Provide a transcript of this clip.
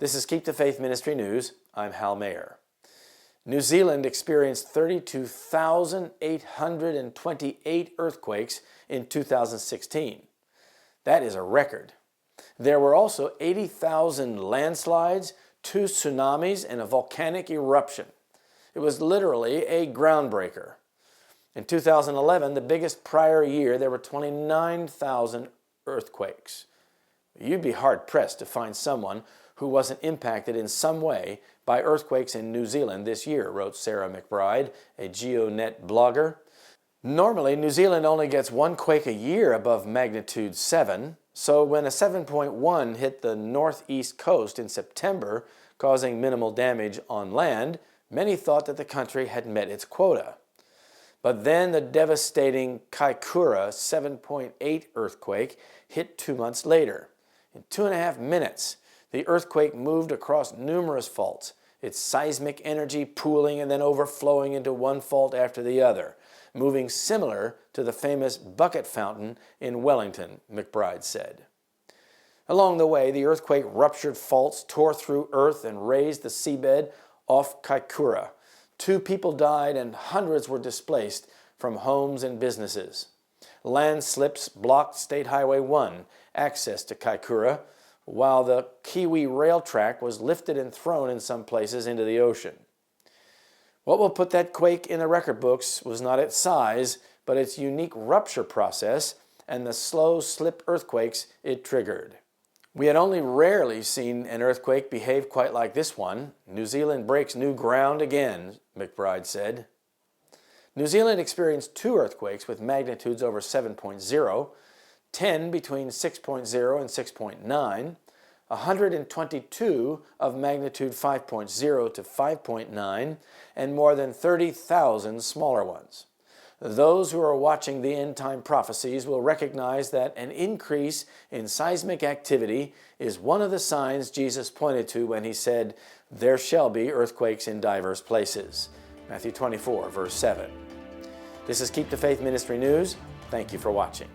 This is Keep the Faith Ministry News. I'm Hal Mayer. New Zealand experienced 32,828 earthquakes in 2016. That is a record. There were also 80,000 landslides, 2 tsunamis, and a volcanic eruption. It was literally a groundbreaker. In 2011, the biggest prior year, there were 29,000 earthquakes. You'd be hard-pressed to find someone who wasn't impacted in some way by earthquakes in New Zealand this year, wrote Sarah McBride, a GeoNet blogger. Normally, New Zealand only gets one quake a year above magnitude 7, so when a 7.1 hit the northeast coast in September, causing minimal damage on land, many thought that the country had met its quota. But then the devastating Kaikoura 7.8 earthquake hit 2 months later. In 2.5 minutes, the earthquake moved across numerous faults, its seismic energy pooling and then overflowing into one fault after the other, moving similar to the famous bucket fountain in Wellington, McBride said. Along the way, the earthquake ruptured faults, tore through earth, and raised the seabed off Kaikoura. 2 people died and hundreds were displaced from homes and businesses. Landslips blocked State Highway 1 access to Kaikoura, while the Kiwi rail track was lifted and thrown in some places into the ocean. What will put that quake in the record books was not its size, but its unique rupture process and the slow slip earthquakes it triggered. We had only rarely seen an earthquake behave quite like this one. New Zealand breaks new ground again, McBride said. New Zealand experienced 2 earthquakes with magnitudes over 7.0, 10 between 6.0 and 6.9, 122 of magnitude 5.0 to 5.9, and more than 30,000 smaller ones. Those who are watching the end-time prophecies will recognize that an increase in seismic activity is one of the signs Jesus pointed to when he said, "There shall be earthquakes in diverse places." Matthew 24, verse 7. This is Keep the Faith Ministry News. Thank you for watching.